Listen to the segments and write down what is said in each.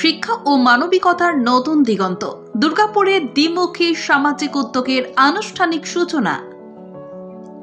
শিক্ষা ও মানবিকতার নতুন দিগন্ত। দুর্গাপুরে দ্বিমুখী সামাজিক উদ্যোগের আনুষ্ঠানিক সূচনা।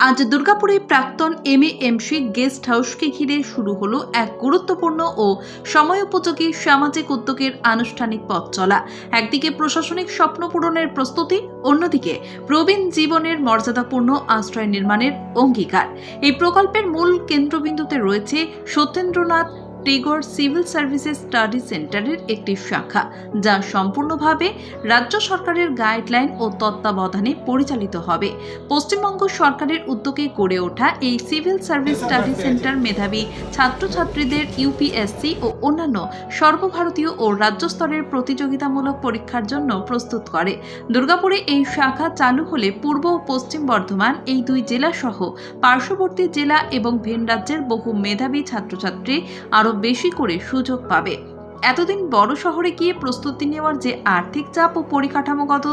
আজ দুর্গাপুরে প্রাক্তন এমএএমসি গেস্ট হাউসকে ঘিরে শুরু হলো এক গুরুত্বপূর্ণ ও সময়োপযোগী সামাজিক উদ্যোগের আনুষ্ঠানিক পথ চলা। একদিকে প্রশাসনিক স্বপ্ন পূরণের প্রস্তুতি, অন্যদিকে প্রবীণ জীবনের মর্যাদাপূর্ণ আশ্রয় নির্মাণের অঙ্গীকার। এই প্রকল্পের মূল কেন্দ্রবিন্দুতে রয়েছে Satyendranath Tagore civil services study সেন্টারের একটি শাখা, যা সম্পূর্ণভাবে রাজ্য সরকারের গাইডলাইন ও তত্ত্বাবধানে পরিচালিত হবে। পশ্চিমবঙ্গ সরকারের উদ্যোগে গড়ে ওঠা এই সিভিল সার্ভিস স্টাডি সেন্টার মেধাবী ছাত্রছাত্রীদের ইউপিএসসি ও অন্যান্য সর্বভারতীয় ও রাজ্য স্তরের প্রতিযোগিতামূলক পরীক্ষার জন্য প্রস্তুত করে। দুর্গাপুরে এই শাখা চালু হলে পূর্ব ও পশ্চিম বর্ধমান এই দুই জেলা সহ পার্শ্ববর্তী জেলা এবং ভিন রাজ্যের বহু মেধাবী ছাত্রছাত্রী আরো বেশি করে সুযোগ পাবে। এতদিন বড় শহরে গিয়ে প্রস্তুতি নেওয়ার যে আর্থিক চাপ ও পরিকাঠামোগত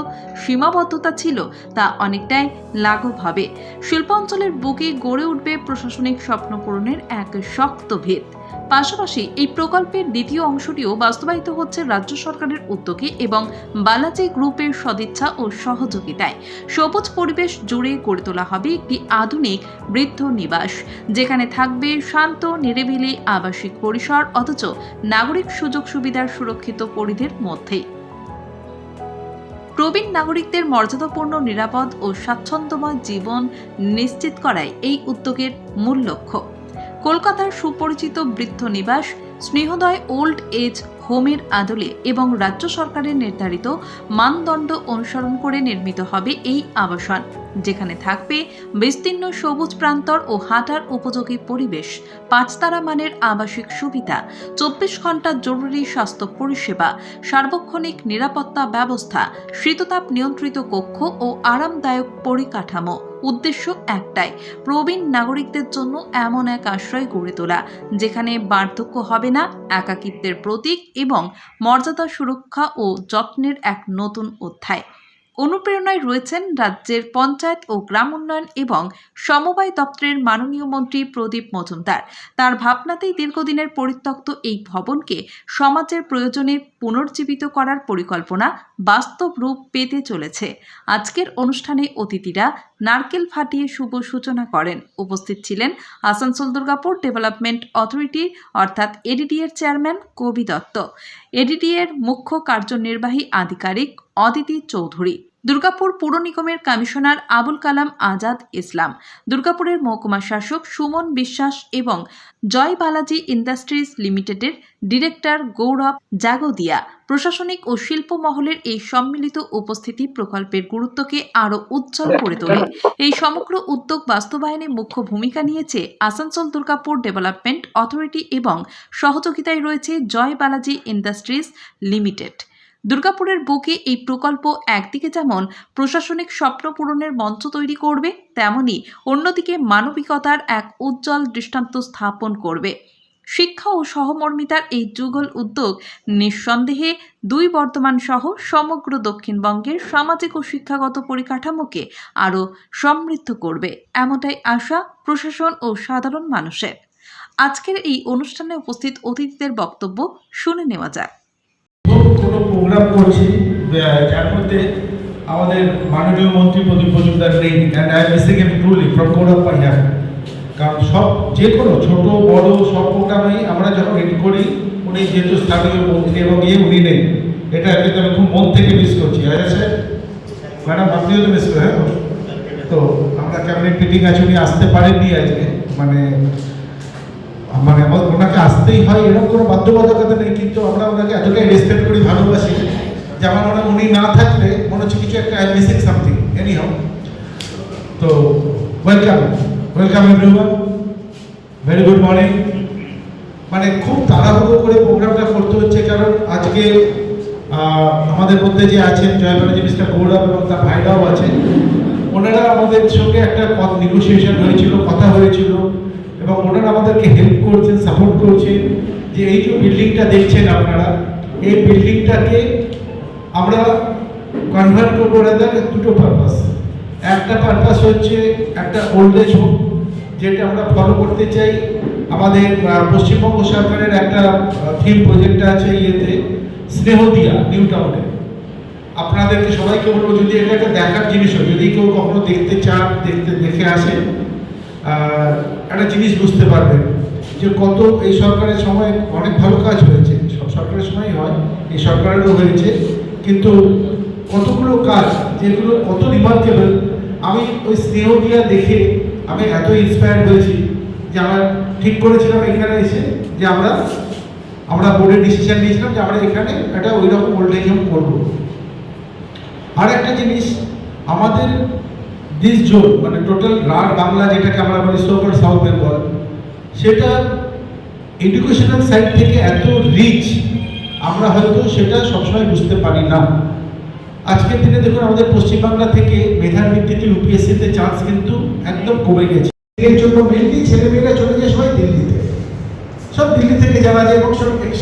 সীমাবদ্ধতা ছিল, তা অনেকটাই লাঘব হবে। শিল্পাঞ্চলের বুকে গড়ে উঠবে প্রশাসনিক স্বপ্ন পূরণের এক শক্ত ভিত। পাশাপাশি এই প্রকল্পের দ্বিতীয় অংশটিও বাস্তবায়িত হচ্ছে রাজ্য সরকারের উদ্যোগে এবং বালাজি গ্রুপের সদিচ্ছা ও সহযোগিতায়। সবুজ পরিবেশ জুড়ে গড়ে তোলা হবে একটি আধুনিক বৃদ্ধ নিবাস, যেখানে থাকবে শান্ত নিরিবিলি আবাসিক পরিসর, অথচ নাগরিক সুযোগ সুবিধার সুরক্ষিত পরিধির মধ্যেই। প্রবীণ নাগরিকদের মর্যাদাপূর্ণ, নিরাপদ ও স্বাচ্ছন্দ্যময় জীবন নিশ্চিত করাই এই উদ্যোগের মূল লক্ষ্য। কলকাতার সুপরিচিত বৃদ্ধ নিবাস স্নেহোদয় ওল্ড এজ হোমের আদলে এবং রাজ্য সরকারের নির্ধারিত মানদণ্ড অনুসরণ করে নির্মিত হবে এই আবাসন, যেখানে থাকবে বিস্তীর্ণ সবুজ প্রান্তর ও হাঁটার উপযোগী পরিবেশ, 5 তারা মানের আবাসিক সুবিধা, 24 ঘন্টা জরুরি স্বাস্থ্য পরিষেবা, সার্বক্ষণিক নিরাপত্তা ব্যবস্থা, শীততাপ নিয়ন্ত্রিত কক্ষ ও আরামদায়ক পরিকাঠামো। উদ্দেশ্য একটাই, প্রবীণ নাগরিকদের জন্য এমন এক আশ্রয় গড়ে তোলা, যেখানে বার্ধক্য হবে না একাকিত্বের প্রতীক এবং মর্যাদা সুরক্ষা ও যত্নের এক নতুন অধ্যায়। অনুপ্রেরণায় রয়েছেন রাজ্যের পঞ্চায়েত ও গ্রাম উন্নয়ন এবং সমবায় দপ্তরের মাননীয় মন্ত্রী প্রদীপ মজুমদার। তার ভাবনাতেই দীর্ঘদিনের পরিত্যক্ত এই ভবনকে সমাজের প্রয়োজনে পুনর্জীবিত করার পরিকল্পনা বাস্তব রূপ পেতে চলেছে। আজকের অনুষ্ঠানে অতিথিরা নারকেল ফাটিয়ে শুভ সূচনা করেন। উপস্থিত ছিলেন আসানসোল দুর্গাপুর ডেভেলপমেন্ট অথরিটির অর্থাৎ এডিডিএর চেয়ারম্যান কবি দত্ত, এডিডিএর মুখ্য কার্যনির্বাহী আধিকারিক অদিতি চৌধুরী, দুর্গাপুর পুর নিগমের কমিশনার আবুল কালাম আজাদ ইসলাম, দুর্গাপুরের মহকুমা শাসক সুমন বিশ্বাস এবং জয় বালাজি ইন্ডাস্ট্রিজ লিমিটেডের ডিরেক্টর গৌরব জাগোদিয়া। প্রশাসনিক ও শিল্প মহলের এই সম্মিলিত উপস্থিতি প্রকল্পের গুরুত্বকে আরও উজ্জ্বল করে তোলে। এই সমগ্র উদ্যোগ বাস্তবায়নে মুখ্য ভূমিকা নিয়েছে আসানসোল দুর্গাপুর ডেভেলপমেন্ট অথরিটি এবং সহযোগিতায় রয়েছে জয় বালাজি ইন্ডাস্ট্রিজ লিমিটেড। দুর্গাপুরের বুকে এই প্রকল্প একদিকে যেমন প্রশাসনিক স্বপ্ন পূরণের মঞ্চ তৈরি করবে, তেমনি অন্যদিকে মানবিকতার এক উজ্জ্বল দৃষ্টান্ত স্থাপন করবে। শিক্ষা ও সহমর্মিতার এই যুগল উদ্যোগ নিঃসন্দেহে দুই বর্ধমান সহ সমগ্র দক্ষিণবঙ্গের সামাজিক ও শিক্ষাগত পরিকাঠামোকে আরও সমৃদ্ধ করবে, এমনটাই আশা প্রশাসন ও সাধারণ মানুষের। আজকের এই অনুষ্ঠানে উপস্থিত অতিথিদের বক্তব্য শুনে নেওয়া যাক। কোনো প্রোগ্রাম করছি যার মধ্যে আমাদের মাননীয় মন্ত্রী প্রদীপ মজুমদার নেই, and I am missing him truly from Gaurav Pahiya. কারণ সব যে কোনো ছোট বড় সব প্রোগ্রামেই আমরা যখন রেডি করি, উনি যেহেতু স্থানীয় মন্ত্রী এবং উনি নেই, এটা কিন্তু আমি খুব মন থেকে মিস করছি। আছে ম্যাডাম, আপনিও তো মিস করেন। তো আমরা ক্যাবিনেট মিটিং আছে, উনি আসতে পারেননি আজকে, মানে ওনাকে আসতেই হয় এরকম কোনো বাধ্যবাধকতা নেই, কিন্তু আমরা ওনাকে এতটাই রেসপেক্ট করি, ভালোবাসি, যেমন উনি না থাকলে মনে হচ্ছে কিছু একটা মিসিং সামথিং। এনি হাউ, তো welcome everyone, very good morning. মানে খুব তাড়াহুড়ো করে প্রোগ্রামটা করতে হচ্ছে, কারণ আজকে আমাদের মধ্যে যে আছেন জয় বালাজি মিস্টার গৌরব এবং তার ভাইরাও আছেন, ওনারা আমাদের সঙ্গে একটা নেগোসিয়েশন হয়েছিল, কথা হয়েছিল, এবং ওনারা আমাদেরকে হেল্প করছেন, সাপোর্ট করছেন যে এই যে বিল্ডিংটা দেখছেন আপনারা, এই বিল্ডিংটাকে আমরা কনভার্ট করবো দুটো পারপাস। একটা পারপাস হচ্ছে একটা ওল্ড এজ হোম, যেটা আমরা ফলো করতে চাই। আমাদের পশ্চিমবঙ্গ সরকারের একটা থিম প্রজেক্ট আছে ইয়েতে, স্নেহদিয়া নিউ টাউনে। আপনাদেরকে সবাইকে বলবো, যদি এটা একটা দেখার জিনিস হয়, যদি কেউ কখনো দেখতে চান, দেখে আসেন, একটা জিনিস বুঝতে পারবেন যে কত এই সরকারের সময় অনেক ভালো কাজ হয়েছে। সব সরকারের সময়ই হয়, এই সরকারেরও হয়েছে, কিন্তু কতগুলো কাজ যেগুলো কত রিমার্কেবল। আমি ওই স্নেহদিয়া দেখে আমি এত ইন্সপায়ার্ড হয়েছি যে আমার ঠিক করেছিলাম এখানে এসে যে আমরা বোর্ডে ডিসিশন নিয়েছিলাম যে আমরা এখানে একটা ওই রকম ওল্ড এজ হোম করবো। আর একটা জিনিস, আমাদের দিস জোন মানে টোটাল রার বাংলা যেটাকে আমরা বলি সোকল সাউথ বেঙ্গল, সেটা এডুকেশনাল সাইড থেকে এত রিচ, আমরা হয়তো সেটা সবসময় বুঝতে পারি না। আজকের দিনে দেখুন, আমাদের পশ্চিমবাংলা থেকে মেধার ভিত্তিতে ইউপিএসসিতে চান্স কিন্তু একদম কমে গেছে। এর জন্য মেনলি ছেলেমেয়েরা চলে যায় সবাই দিল্লিতে, সব দিল্লি থেকে যাওয়া যায়, এবং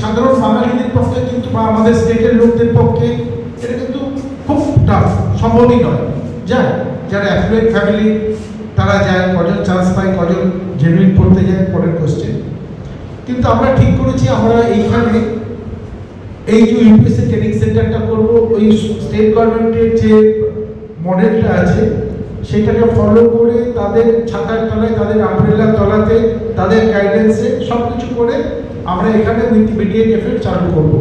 সাধারণ বাঙালিদের পক্ষে কিন্তু বা আমাদের স্টেটের লোকদের পক্ষে এটা কিন্তু খুব টাফ, সম্ভবই নয়। যায় যারা অ্যাফ্লুয়েন্ট ফ্যামিলি তারা যায়, কজন চান্স পায়, কজন জেনুইন পড়তে যায়, পরের কোশ্চেন। কিন্তু আমরা ঠিক করেছি আমরা এইখানে এই যে ইউপিএসসি ট্রেনিং সেন্টারটা করবো, ওই স্টেট গভর্নমেন্টের যে মডেলটা আছে সেটাকে ফলো করে তাদের ছাতার তলায়, তাদের আমব্রেলার তলাতে, তাদের গাইডেন্সে সব কিছু করে আমরা এখানে উইথ ইমিডিয়েট এফেক্ট চালু করব।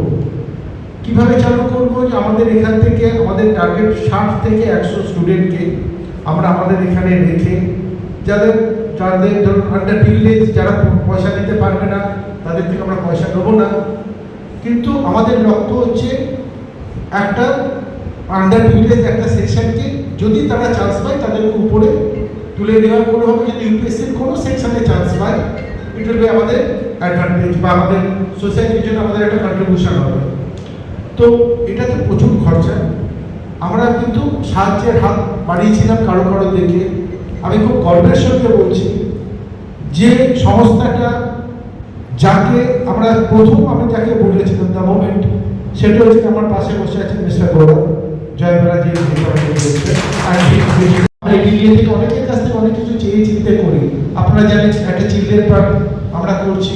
কিভাবে চালু করব? যে আমাদের এখান থেকে আমাদের টার্গেট 60 থেকে 100 স্টুডেন্টকে আমরা আমাদের এখানে রেখে, যাদের ধরুন আন্ডার প্রিভিলেজ, যারা পয়সা দিতে পারবে না তাদের থেকে আমরা পয়সা নেবো না, কিন্তু আমাদের লক্ষ্য হচ্ছে একটা আন্ডার প্রিভিলেজ একটা সেকশনকে যদি তারা চান্স পায় তাদেরকে উপরে তুলে নেওয়ার কোনো হবে। যদি ইউপিএসসির কোনো সেকশনে চান্স পায়, ইট উইল বি আমাদের অ্যাডভান্টেজ বা আমাদের সোসাইটির জন্য আমাদের একটা কন্ট্রিবিউশন হবে। তো এটাতে প্রচুর খরচা, আমরা কিন্তু সাহায্যের হাত বাড়িয়েছিলাম কারো কারো দেখে। আমি খুব গর্বের সঙ্গে বলছি যে সংস্থাটা যাকে আমরা আমি যাকে বলেছিলাম দ্য মোমেন্ট, সেটা হচ্ছে আমার পাশে বসে আছেন মিস্টার গৌরব জয়বেলাজি। আমরা দিল্লি থেকে অনেকের কাছ থেকে অনেক কিছু চেয়ে চিন্তে করি। আপনারা জানেন একটা চিলড্রেন পার্ক আমরা করছি,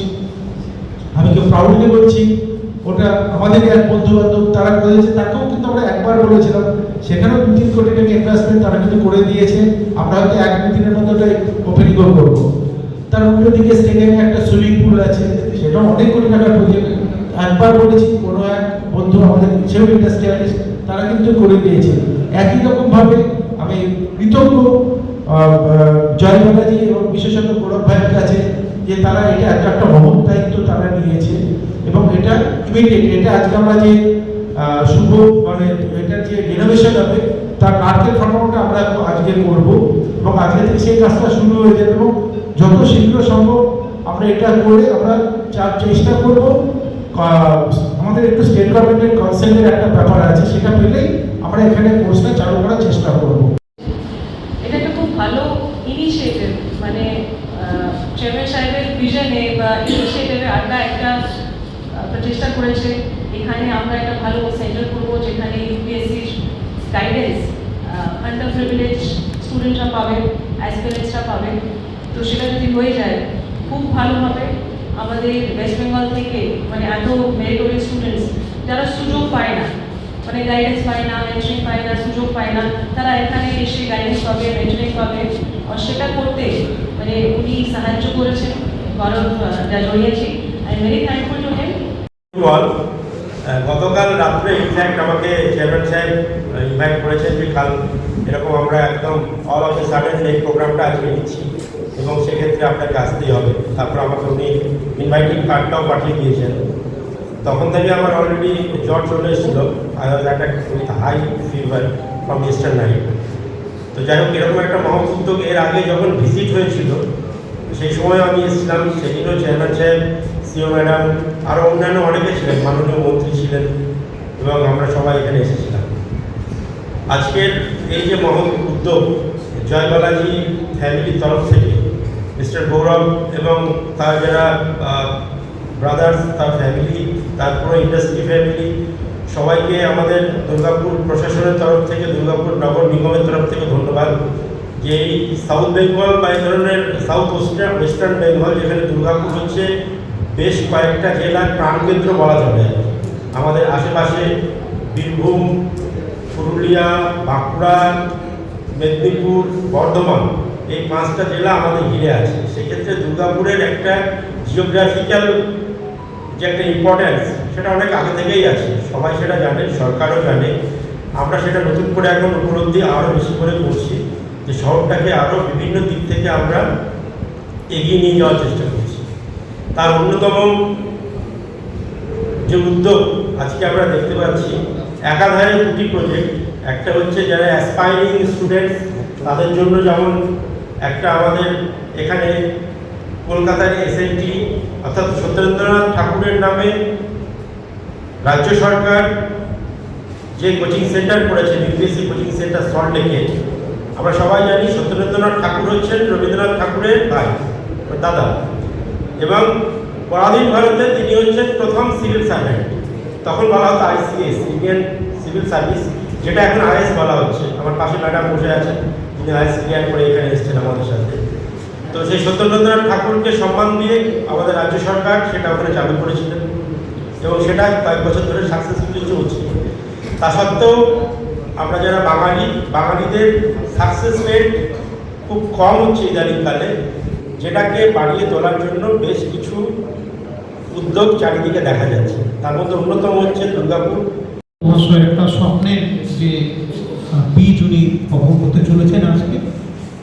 আমি তো প্রাউডলি বলছি ওটা আমাদের এক বন্ধু বান্ধব তারা করেছে, তাকেও কিন্তু আমরা একবার বলেছিলাম, সেখানেও 2-3 কোটি টাকা ইনভেস্টমেন্ট তারা কিন্তু করে দিয়েছে। আমরা হয়তো 1-2 দিনের মধ্যে ওটা ওপেনিং করবো। তার উল্টো দিকে স্টেডিয়ামে একটা সুইমিং পুল আছে, সেটাও অনেক কোটি টাকার প্রজেক্ট। একবার বলেছি, কোনো এক বন্ধু আমাদের সেও ইন্ডাস্ট্রিয়ালিস্ট, তারা কিন্তু করে দিয়েছে। একই রকমভাবে আমি কৃতজ্ঞ জয়বালাজি এবং বিশেষত গৌরব ভাইয়ের কাছে যে তারা এটা একটা মহৎ দায়িত্ব তারা নিয়েছে, এবং এটা ইমিডিয়েট, এটা আজকে আমরা যে শুভ মানে এটার যে রিনোভেশন হবে তার নারকেল ফাটানোটা আমরা আজকে করব, এবং আজকে থেকে সেই কাজটা শুরু হয়ে যাবে, এবং যত শীঘ্র সম্ভব আমরা এটা করে আমরা চেষ্টা করব। আমাদের একটু স্টেট গভর্নমেন্টের কনসেন্টের একটা ব্যাপার আছে, সেটা পেলেই আমরা এখানে কোর্সটা চালু করার চেষ্টা করব। এটা একটা খুব ভালো ইনিশিয়েটিভ, মানে চেয়ারম্যান সাহেবের ভিশনে বা ইনিশিয়েটিভে আমরা একটা প্রচেষ্টা করেছে। এখানে আমরা একটা ভালো সেন্টার করবো যেখানে ইউপিএসসির গাইডেন্স আন্ডার প্রিভিলেজ স্টুডেন্টরা পাবে, অ্যাসপিরেন্টসরা পাবে। তো সেটা যদি হয়ে যায় খুব ভালো হবে। আমাদের ওয়েস্ট বেঙ্গল থেকে মানে এত মেরিটোরিয়াস স্টুডেন্টস যারা সুযোগ পায় না, মানে গাইডেন্স পায় না, মেন্টরিং পায় না, সুযোগ পায় না, তারা এখানে এসে গাইডেন্স পাবে, মেন্টরিং পাবে। আর সেটা করতে মানে উনি সাহায্য করেছেন, গৌরব যা জড়িয়েছি। I am very thankful to him. গতকাল রাত্রে ইনফ্যাক্ট আমাকে চেয়ারম্যান সাহেব ইনভাইট করেছেন যে কাল এরকম আমরা একদম অল অফ দ্য সাডেন এই প্রোগ্রামটা আজকে নিচ্ছি এবং সেক্ষেত্রে আপনাকে আসতেই হবে। তারপর আমাকে উনি ইনভাইটিং কার্ডটাও পাঠিয়ে দিয়েছেন। তখন থেকে আমার অলরেডি জ্বর চলে এসেছিল, I was at with high fever from eastern night. তো যাই হোক, এরকম একটা মহৎ উদ্যোগ এর আগে যখন ভিজিট হয়েছিল সেই সময় আমি এসেছিলাম, সেদিনও চেয়ারম্যান সাহেব, সিও ম্যাডাম, আরও অন্যান্য অনেকে ছিলেন, মাননীয় মন্ত্রী ছিলেন, এবং আমরা সবাই এখানে এসেছিলাম। আজকের এই যে মহৎ উদ্যোগ জয়বালাজি ফ্যামিলির তরফ থেকে মিস্টার গৌরব এবং তার যারা ব্রাদার্স, তার ফ্যামিলি, তারপরে ইন্ডাস্ট্রি ফ্যামিলি, সবাইকে আমাদের দুর্গাপুর প্রশাসনের তরফ থেকে, দুর্গাপুর নগর নিগমের তরফ থেকে ধন্যবাদ। যে এই সাউথ বেঙ্গল বা এই ধরনের সাউথ ওয়েস্টার্ন বেঙ্গল, যেখানে দুর্গাপুর হচ্ছে বেশ কয়েকটা জেলার প্রাণকেন্দ্র বলা যাবে, আমাদের আশেপাশে বীরভূম, পুরুলিয়া, বাঁকুড়া, মেদিনীপুর, বর্ধমান, এই 5টা জেলা আমাদের ঘিরে আছে। সেক্ষেত্রে দুর্গাপুরের একটা জিওগ্রাফিক্যাল যে একটা ইম্পর্ট্যান্স, সেটা অনেক আগে থেকেই আছে, সবাই সেটা জানে, সরকারও জানে। আমরা সেটা নতুন করে এখন উপলব্ধি আরও বেশি করে করছি, যে শহরটাকে আরও বিভিন্ন দিক থেকে আমরা এগিয়ে নিয়ে যাওয়ার চেষ্টা করছি। তার অন্যতম যে উদ্যোগ আজকে আমরা দেখতে পাচ্ছি, একাধারে 2টি প্রজেক্ট। একটা হচ্ছে যারা অ্যাসপায়ারিং স্টুডেন্টস, তাদের জন্য যেমন একটা আমাদের এখানে কলকাতার SNT অর্থাৎ সত্যেন্দ্রনাথ ঠাকুরের নামে রাজ্য সরকার যে কোচিং সেন্টার করেছে, UPSC কোচিং সেন্টার সল্টলেকে। আমরা সবাই জানি সত্যেন্দ্রনাথ ঠাকুর হচ্ছেন রবীন্দ্রনাথ ঠাকুরের ভাই, দাদা, এবং পরাধীন ভারতে তিনি হচ্ছেন প্রথম সিভিল সার্ভেন্ট। তখন বলা হতো ICS, ইন্ডিয়ান সিভিল সার্ভিস, যেটা এখন IS বলা হচ্ছে। আমার পাশে ম্যাডাম বসে আছেন, তিনি IS ক্লিয়ার করে এখানে এসেছেন আমাদের সাথে। তো সেই সত্যেন্দ্রনাথ ঠাকুরকে সম্মান দিয়ে আমাদের রাজ্য সরকার সেটা ওখানে চালু করেছিলেন, এবং সেটা কয়েক বছর ধরে সাকসেসফুলি চলছে। তা সত্ত্বেও আমরা যারা বাঙালিদের সাকসেস রেট খুব কম হচ্ছে ইদানিংকালে, যেটাকে বাড়িয়ে তোলার জন্য বেশ কিছু উদ্যোগ চারিদিকে দেখা যাচ্ছে। তার মধ্যে অন্যতম হচ্ছে দুর্গাপুর। অবশ্যই একটা স্বপ্নের যে বীজ উনি বপন করতে চলেছেন আজকে।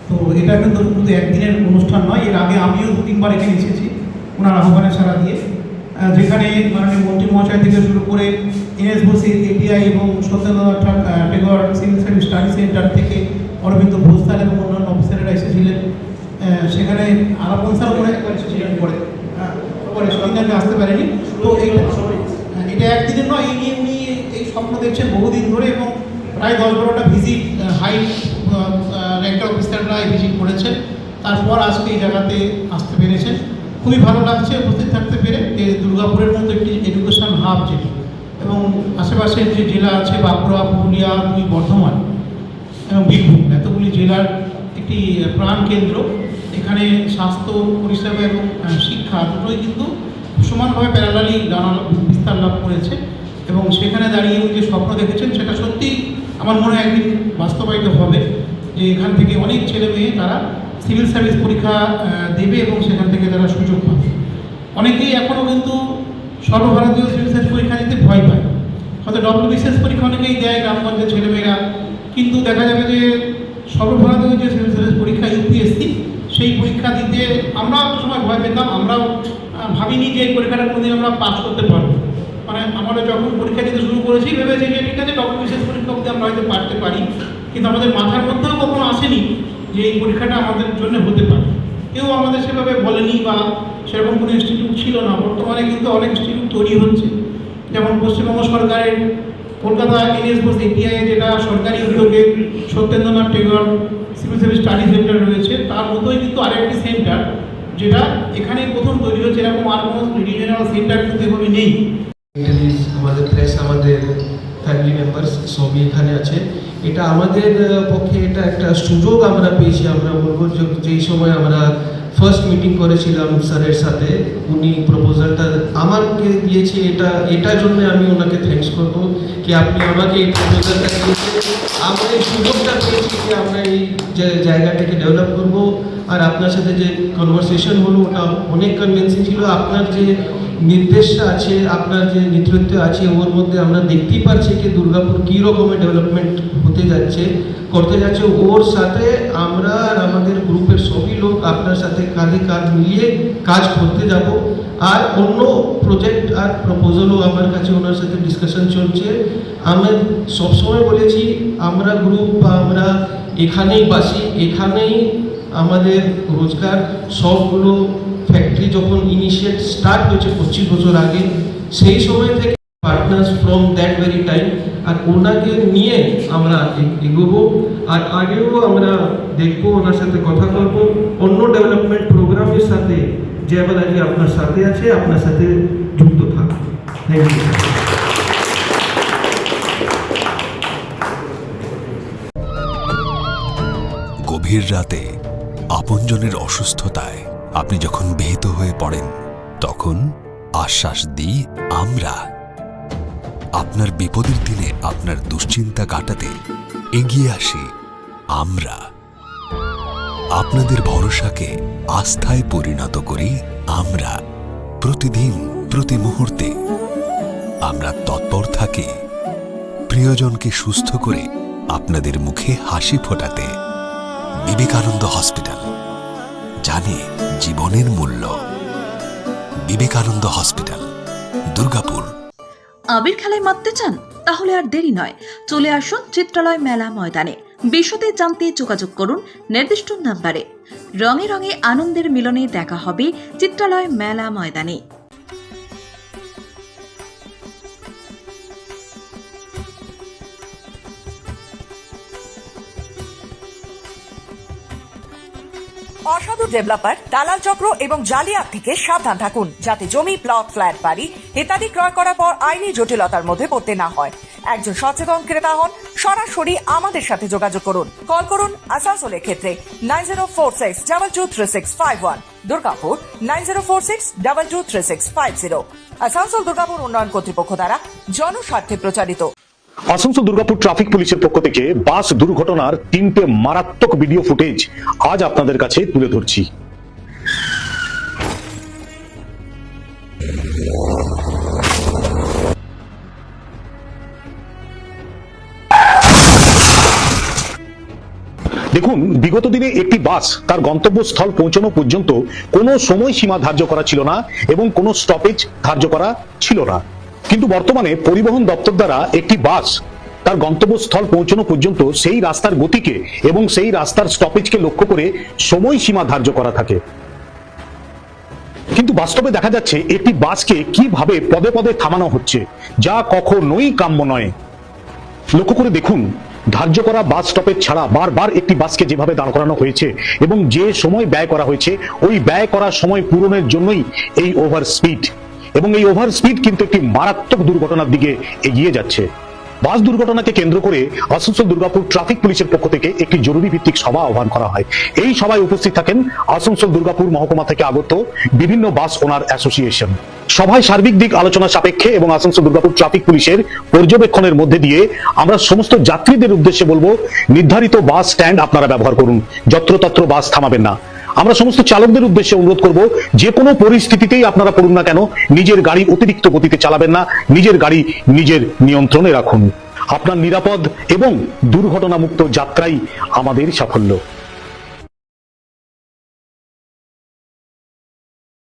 তো এটা কিন্তু শুধু একদিনের অনুষ্ঠান নয়, এর আগে আমিও 2-3বার এখানে এসেছি ওনার আহ্বানে সাড়া দিয়ে, যেখানে মাননীয় মন্ত্রী মহাশয় থেকে শুরু করে NS বোস API এবং Satyendranath Tagore civil service study centre থেকে অরবিন্দ ভোস্তাল এবং অন্যান্য অফিসারেরা এসেছিলেন। সেখানে আলাপন স্যার করে একবার এসেছিলেন, পরে সন্ধ্যাকে আসতে পারেনি। তো এটা একদিনের নয়, এই নিয়ে উনি এই স্বপ্ন দেখছেন বহুদিন ধরে, এবং প্রায় 10-12টা ভিজিট হাই র্যাঙ্কের অফিসাররা ভিজিট করেছেন। তারপর আজকে এই জায়গাতে আসতে পেরেছেন, খুবই ভালো লাগছে উপস্থিত থাকতে পেরে। যে দুর্গাপুরের মতো একটি এডুকেশন হাব যেটি, এবং আশেপাশের যে জেলা আছে বাঁকুড়া, পুরুলিয়া, বর্ধমান এবং বীরভূম, এতগুলি জেলার একটি প্রাণ কেন্দ্র। এখানে স্বাস্থ্য পরিষেবা এবং শিক্ষা দুটোই কিন্তু সমানভাবে প্যারালালি বিস্তার লাভ করেছে, এবং সেখানে দাঁড়িয়ে উনি যে স্বপ্ন দেখেছেন সেটা সত্যি আমার মনে হয় একদিন বাস্তবায়িত হবে। যে এখান থেকে অনেক ছেলে মেয়ে তারা সিভিল সার্ভিস পরীক্ষা দেবে এবং সেখান থেকে তারা সুযোগ পাবে। অনেকেই এখনও কিন্তু সর্বভারতীয় সিভিল সার্ভিস পরীক্ষা দিতে ভয় পায়, হয়তো WBCS পরীক্ষা অনেকেই দেয় গ্রামগঞ্জের ছেলেমেয়েরা, কিন্তু দেখা যাবে যে সর্বভারতীয় যে সিভিল সার্ভিস পরীক্ষা UPSC, সেই পরীক্ষা দিতে আমরা একটা সময় ভয় পেতাম। আমরাও ভাবিনি যে এই পরীক্ষাটা কোনোদিন আমরা পাস করতে পারবো। মানে আমরা যখন পরীক্ষা দিতে শুরু করেছি ভেবেছি যে ঠিক আছে WBCS পরীক্ষা অবধি আমরা হয়তো পারতে পারি, কিন্তু আমাদের মাথার মধ্যেও কখনো আসেনি যে এই পরীক্ষাটা আমাদের জন্য হতে পারে। কেউ আমাদের সেভাবে বলেনি বা সেরকম কোনো ইনস্টিটিউট ছিল না। বর্তমানে কিন্তু অনেক ইনস্টিটিউট তৈরি হচ্ছে, যেমন পশ্চিমবঙ্গ সরকারের কলকাতা NS বোস API, যেটা সরকারি উদ্যোগে Satyendranath Tagore civil service study centre রয়েছে, তার মতোই কিন্তু আরেকটি সেন্টার যেটা এখানেই প্রথম তৈরি হচ্ছে। এরকম আর কোনো রিজিওনাল সেন্টার কিন্তু এভাবে নেই। আমাদের প্রেস, আমাদের ফ্যামিলি মেম্বার্স সবই এখানে আছে। এটা আমাদের পক্ষে এটা একটা সুযোগ আমরা পেয়েছি। আমরা বলবো যেই সময় আমরা ফার্স্ট মিটিং করেছিলাম স্যারের সাথে, উনি প্রপোজালটা আমাকে দিয়েছে, এটার জন্য আমি ওনাকে থ্যাঙ্কস করবো কি আপনি আমাকে এই প্রপোজালটা দিয়েছে। আমরা এই সুযোগটা পেয়েছি যে আমরা এই যে জায়গাটাকে ডেভেলপ করবো। আর আপনার সাথে যে কনভারসেশন হলো ওটা অনেক কনভিন্সিং ছিল। আপনার যে নির্দেশটা আছে, আপনার যে নেতৃত্ব আছে, ওর মধ্যে আমরা দেখতেই পাচ্ছি কি দুর্গাপুর কী রকমের ডেভেলপমেন্ট করতে যাচ্ছে। ওর সাথে আমরা আর আমাদের গ্রুপের সবই লোক আপনার সাথে কাঁধে কাঁধ মিলিয়ে কাজ করতে যাব। আর অন্য প্রজেক্ট আর প্রপোজালও আমার কাছে ওনার সাথে ডিসকাশন চলছে। আমি সবসময় বলেছি আমরা গ্রুপ বা আমরা এখানেই বাসি, এখানেই আমাদের রোজগার। সবগুলো ফ্যাক্টরি যখন ইনিশিয়েট স্টার্ট হয়েছে 25 বছর আগে, সেই সময় থেকে partners from that very time. আর ওনাকে নিয়ে আমরা এগোবো, আর আগেও আমরা দেখবো, ওনার সাথে কথা বলবো অন্য ডেভেলপমেন্ট প্রোগ্রামের সাথে। জয়বালাজি আপনার সাথে আছে, আপনার সাথে যুক্ত থাকবে। Thank you. গভীর রাতে আপনজনের অসুস্থতায় আপনি যখন ভীত হয়ে পড়েন, তখন আশ্বাস দিই আমরা। আপনার বিপদের দিনে আপনার দুশ্চিন্তা কাটাতে এগিয়ে আসি আমরা। আপনাদের ভরসাকে আস্থায় পরিণত করি আমরা। প্রতিদিন, প্রতি মুহূর্তে আমরা তৎপর থাকি প্রিয়জনকে সুস্থ করে আপনাদের মুখে হাসি ফোটাতে। বিবেকানন্দ হসপিটাল জানে জীবনের মূল্য। বিবেকানন্দ হসপিটাল, দুর্গাপুর। আবির খেলায় মাততে চান? তাহলে আর দেরি নয়, চলে আসুন চিত্রালয় মেলা ময়দানে। বিশদে জানতে যোগাযোগ করুন নির্দিষ্ট নাম্বারে। রঙে রঙে আনন্দের মিলনে দেখা হবে চিত্রালয় মেলা ময়দানে। অসাধু ডেভেলপার, দালাল চক্র এবং জালিয়াত থেকে সাবধান থাকুন, যাতে জমি, প্লট, ফ্ল্যাট, বাড়ি ইত্যাদি ক্রয় করার পর আইনি জটিলতার মধ্যে পড়তে না হয়। একজন সচেতন ক্রেতা হন, সরাসরি আমাদের সাথে যোগাযোগ করুন। কল করুন আসানসোলের ক্ষেত্রে 9046223651, দুর্গাপুর 9046223650। আসানসোল দুর্গাপুর উন্নয়ন কর্তৃপক্ষ দ্বারা জনস্বার্থে প্রচারিত। আসানসোল দুর্গাপুর ট্রাফিক পুলিশের পক্ষ থেকে বাস দুর্ঘটনার 3টে মারাত্মক ভিডিও ফুটেজ আজ আপনাদের কাছে তুলে ধরছি। দেখুন, বিগত দিনে একটি বাস তার গন্তব্যস্থল পৌঁছানো পর্যন্ত কোনো সময়সীমা ধার্য করা ছিল না এবং কোনো স্টপেজ ধার্য করা ছিল না। কিন্তু বর্তমানে পরিবহন দপ্তর দ্বারা একটি বাস তার গন্তব্যস্থল পৌঁছানো পর্যন্ত সেই রাস্তার গতিকে এবং সেই রাস্তার স্টপেজকে লক্ষ্য করে সময়সীমা ধার্য করা থাকে। কিন্তু বাস্তবে দেখা যাচ্ছে একটি বাসকে কিভাবে পদে পদে থামানো হচ্ছে, যা কখনোই কাম্য নয়। লক্ষ্য করে দেখুন, ধার্য করা বাস স্টপেজ ছাড়া বারবার একটি বাসকে যেভাবে দাঁড় করানো হয়েছে এবং যে সময় ব্যয় করা হয়েছে, ওই ব্যয় করা সময় পূরণের জন্যই এই ওভার স্পিড। এবং এই ওভার স্পিড কিন্তু একটি মারাত্মক দুর্ঘটনার দিকে এগিয়ে যাচ্ছে। বাস দুর্ঘটনাকে কেন্দ্র করে আসানসোল দুর্গাপুর ট্রাফিক পুলিশের পক্ষ থেকে একটি জরুরি ভিত্তিক সভা আহ্বান করা হয়। এই সভায় উপস্থিত থাকেন আসানসোল দুর্গাপুর মহকুমা থেকে আগত বিভিন্ন বাস ওনার অ্যাসোসিয়েশন। সভায় সার্বিক দিক আলোচনা সাপেক্ষে এবং আসানসোল দুর্গাপুর ট্রাফিক পুলিশের পর্যবেক্ষণের মধ্যে দিয়ে আমরা সমস্ত যাত্রীদের উদ্দেশ্যে বলবো, নির্ধারিত বাস স্ট্যান্ড আপনারা ব্যবহার করুন, যত্রতত্র বাস থামাবেন না। আমরা সমস্ত চালকদের উদ্দেশ্যে অনুরোধ করব, যে কোনো পরিস্থিতিতেই আপনারা পড়ুন না কেন, নিজের গাড়ি অতিরিক্ত গতিতে চালাবেন না, নিজের গাড়ি নিজের নিয়ন্ত্রণে রাখুন। আপনার নিরাপদ এবং দুর্ঘটনামুক্ত যাত্রাই আমাদের সাফল্য।